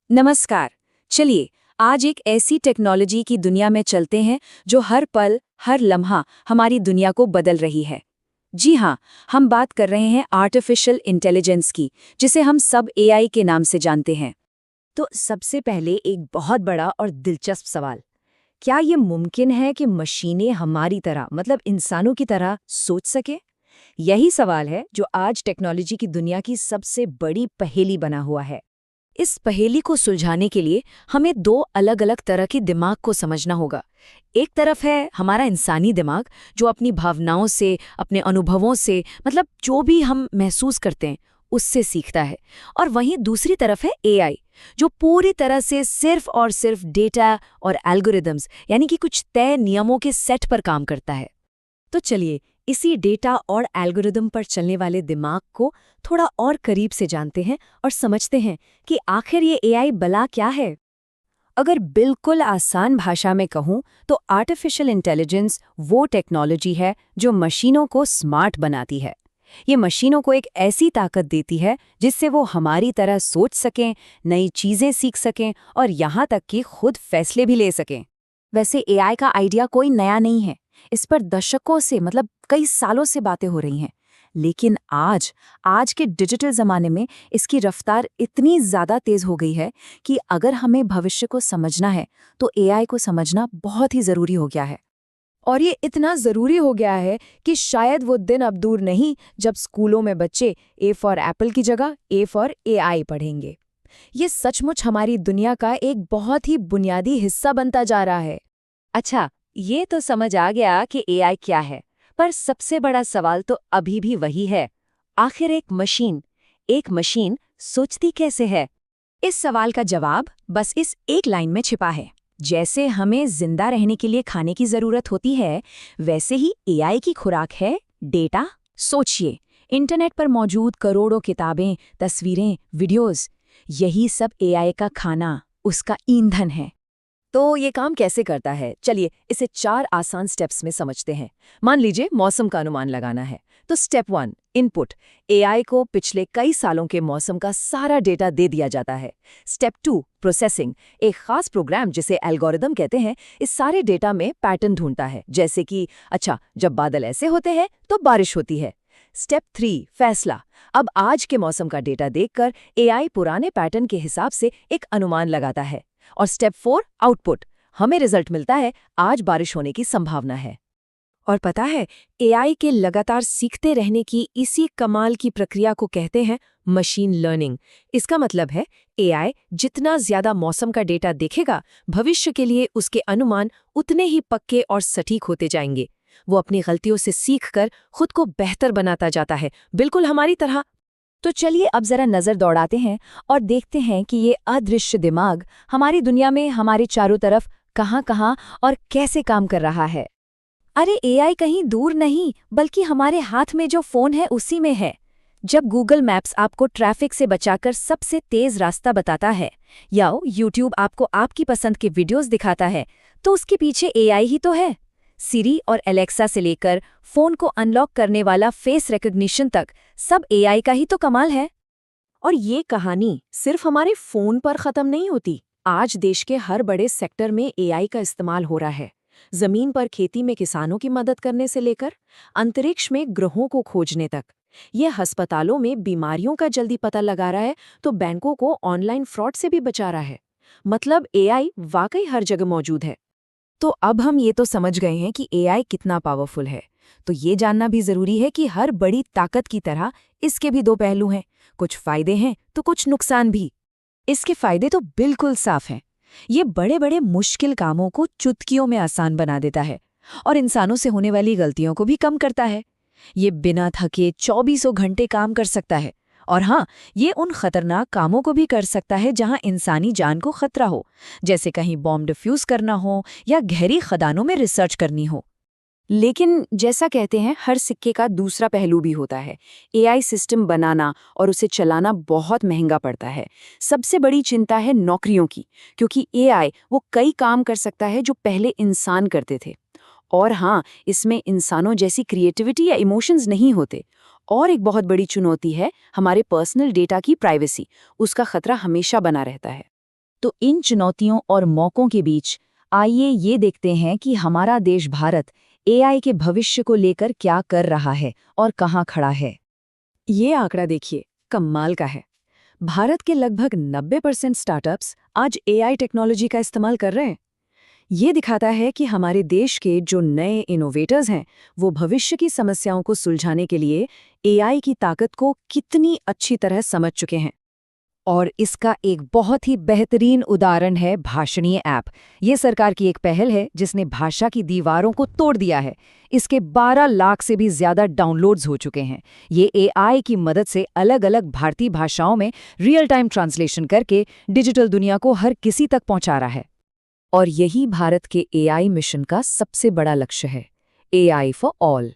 नमस्कार। चलिए आज एक ऐसी टेक्नोलॉजी की दुनिया में चलते हैं जो हर पल हर लम्हा हमारी दुनिया को बदल रही है। जी हाँ, हम बात कर रहे हैं आर्टिफिशियल इंटेलिजेंस की, जिसे हम सब एआई के नाम से जानते हैं। तो सबसे पहले एक बहुत बड़ा और दिलचस्प सवाल, क्या ये मुमकिन है कि मशीनें हमारी तरह मतलब इंसानों की तरह सोच सके? यही सवाल है जो आज टेक्नोलॉजी की दुनिया की सबसे बड़ी पहेली बना हुआ है। इस पहेली को सुलझाने के लिए हमें दो अलग अलग तरह के दिमाग को समझना होगा। एक तरफ है हमारा इंसानी दिमाग जो अपनी भावनाओं से, अपने अनुभवों से, मतलब जो भी हम महसूस करते हैं उससे सीखता है। और वहीं दूसरी तरफ है एआई जो पूरी तरह से सिर्फ और सिर्फ डेटा और एल्गोरिदम्स यानी कि कुछ तय नियमों के सेट पर काम करता है। तो चलिए इसी डेटा और एल्गोरिदम पर चलने वाले दिमाग को थोड़ा और करीब से जानते हैं और समझते हैं कि आखिर ये एआई भला क्या है। अगर बिल्कुल आसान भाषा में कहूँ तो आर्टिफिशियल इंटेलिजेंस वो टेक्नोलॉजी है जो मशीनों को स्मार्ट बनाती है। ये मशीनों को एक ऐसी ताकत देती है जिससे वो हमारी तरह सोच सकें, नई चीज़ें सीख सकें और यहाँ तक कि खुद फैसले भी ले सकें। वैसे एआई का आइडिया कोई नया नहीं है, इस पर दशकों से मतलब कई सालों से बातें हो रही हैं। लेकिन आज के डिजिटल ज़माने में इसकी रफ्तार इतनी ज़्यादा तेज़ हो गई है कि अगर हमें भविष्य को समझना है तो एआई को समझना बहुत ही ज़रूरी हो गया है। और ये इतना ज़रूरी हो गया है कि शायद वो दिन अब दूर नहीं जब स्कूलों में बच्चे ए फॉर एप्पल की जगह ए फॉर एआई पढ़ेंगे। ये सचमुच हमारी दुनिया का एक बहुत ही बुनियादी हिस्सा बनता जा रहा है। अच्छा, ये तो समझ आ गया कि एआई क्या है, पर सबसे बड़ा सवाल तो अभी भी वही है। आखिर एक मशीन सोचती कैसे है? इस सवाल का जवाब बस इस एक लाइन में छिपा है। जैसे हमें जिंदा रहने के लिए खाने की जरूरत होती है, वैसे ही एआई की खुराक है डेटा। सोचिए, इंटरनेट पर मौजूद करोड़ों किताबें, तस्वीरें, वीडियोस, यही सब एआई का खाना, उसका ईंधन है। तो ये काम कैसे करता है? चलिए इसे 4 आसान स्टेप्स में समझते हैं। मान लीजिए मौसम का अनुमान लगाना है, तो स्टेप 1 इनपुट। एआई को पिछले कई सालों के मौसम का सारा डेटा दे दिया जाता है। Step 2 processing. एक खास प्रोग्राम जिसे एल्गोरिदम कहते हैं, इस सारे डेटा में पैटर्न ढूंढता है, जैसे कि अच्छा जब बादल ऐसे होते हैं तो बारिश होती है। स्टेप 3 फैसला। अब आज के मौसम का डेटा देखकर एआई पुराने पैटर्न के हिसाब से एक अनुमान लगाता है। और स्टेप 4 आउटपुट। हमें रिजल्ट मिलता है आज बारिश होने की संभावना है। और पता है, एआई के लगातार सीखते रहने की इसी कमाल की प्रक्रिया को कहते हैं मशीन लर्निंग। इसका मतलब है एआई जितना ज्यादा मौसम का डेटा देखेगा, भविष्य के लिए उसके अनुमान उतने ही पक्के और सटीक होते जाएंगे। वो अपनी गलतियों से सीखकर खुद को बेहतर बनाता जाता है, बिल्कुल हमारी तरह। तो चलिए अब जरा नजर दौड़ाते हैं और देखते हैं कि ये अदृश्य दिमाग हमारी दुनिया में हमारे चारों तरफ कहाँ-कहाँ और कैसे काम कर रहा है। अरे एआई कहीं दूर नहीं, बल्कि हमारे हाथ में जो फोन है उसी में है। जब गूगल मैप्स आपको ट्रैफिक से बचाकर सबसे तेज रास्ता बताता है, या यूट्यूब आपको आपकी पसंद के वीडियोस दिखाता है, तो उसके पीछे एआई ही तो है। सिरी और एलेक्सा से लेकर फोन को अनलॉक करने वाला फेस रिकॉग्निशन तक सब एआई का ही तो कमाल है। और ये कहानी सिर्फ हमारे फोन पर खत्म नहीं होती। आज देश के हर बड़े सेक्टर में एआई का इस्तेमाल हो रहा है। जमीन पर खेती में किसानों की मदद करने से लेकर अंतरिक्ष में ग्रहों को खोजने तक। ये अस्पतालों में बीमारियों का जल्दी पता लगा रहा है तो बैंकों को ऑनलाइन फ्रॉड से भी बचा रहा है। मतलब एआई वाकई हर जगह मौजूद है। तो अब हम ये तो समझ गए हैं कि एआई कितना पावरफुल है, तो ये जानना भी जरूरी है कि हर बड़ी ताकत की तरह इसके भी दो पहलू हैं। कुछ फायदे हैं तो कुछ नुकसान भी। इसके फायदे तो बिल्कुल साफ हैं। ये बड़े बड़े मुश्किल कामों को चुटकियों में आसान बना देता है और इंसानों से होने वाली गलतियों को भी कम करता है। ये बिना थके 24 घंटे काम कर सकता है। और हाँ, ये उन खतरनाक कामों को भी कर सकता है जहां इंसानी जान को खतरा हो, जैसे कहीं बॉम्ब डिफ्यूज करना हो या गहरी खदानों में रिसर्च करनी हो। लेकिन जैसा कहते हैं, हर सिक्के का दूसरा पहलू भी होता है। एआई सिस्टम बनाना और उसे चलाना बहुत महंगा पड़ता है। सबसे बड़ी चिंता है नौकरियों की, क्योंकि एआई वो कई काम कर सकता है जो पहले इंसान करते थे। और हाँ, इसमें इंसानों जैसी क्रिएटिविटी या इमोशंस नहीं होते। और एक बहुत बड़ी चुनौती है हमारे पर्सनल डेटा की प्राइवेसी। उसका खतरा हमेशा बना रहता है। तो इन चुनौतियों और मौकों के बीच आइए ये देखते हैं कि हमारा देश भारत एआई के भविष्य को लेकर क्या कर रहा है और कहाँ खड़ा है। ये आंकड़ा देखिए, कमाल का है। भारत के लगभग 90% स्टार्टअप्स आज एआई टेक्नोलॉजी का इस्तेमाल कर रहे हैं। ये दिखाता है कि हमारे देश के जो नए इनोवेटर्स हैं, वो भविष्य की समस्याओं को सुलझाने के लिए एआई की ताकत को कितनी अच्छी तरह समझ चुके हैं। और इसका एक बहुत ही बेहतरीन उदाहरण है भाषणीय ऐप। ये सरकार की एक पहल है जिसने भाषा की दीवारों को तोड़ दिया है। इसके 12 लाख से भी ज्यादा डाउनलोड्स हो चुके हैं। ये एआई की मदद से अलग-अलग भारतीय भाषाओं में रियल टाइम ट्रांसलेशन करके डिजिटल दुनिया को हर किसी तक पहुंचा रहा है। और यही भारत के एआई मिशन का सबसे बड़ा लक्ष्य है, एआई फॉर ऑल।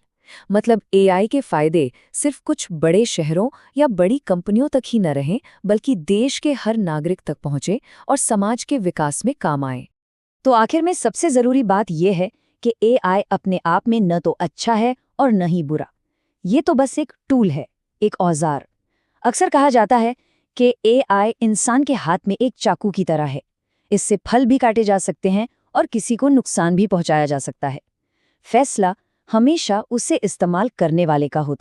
मतलब एआई के फायदे सिर्फ कुछ बड़े शहरों या बड़ी कंपनियों तक ही न रहें, बल्कि देश के हर नागरिक तक पहुंचे और समाज के विकास में काम आए। तो आखिर में सबसे जरूरी बात यह है कि एआई अपने आप में न तो अच्छा है और न ही बुरा। ये तो बस एक टूल है, एक औजार। अक्सर कहा जाता है कि एआई इंसान के हाथ में एक चाकू की तरह है। इससे फल भी काटे जा सकते हैं और किसी को नुकसान भी पहुंचाया जा सकता है। फैसला हमेशा उसे इस्तेमाल करने वाले का होता है।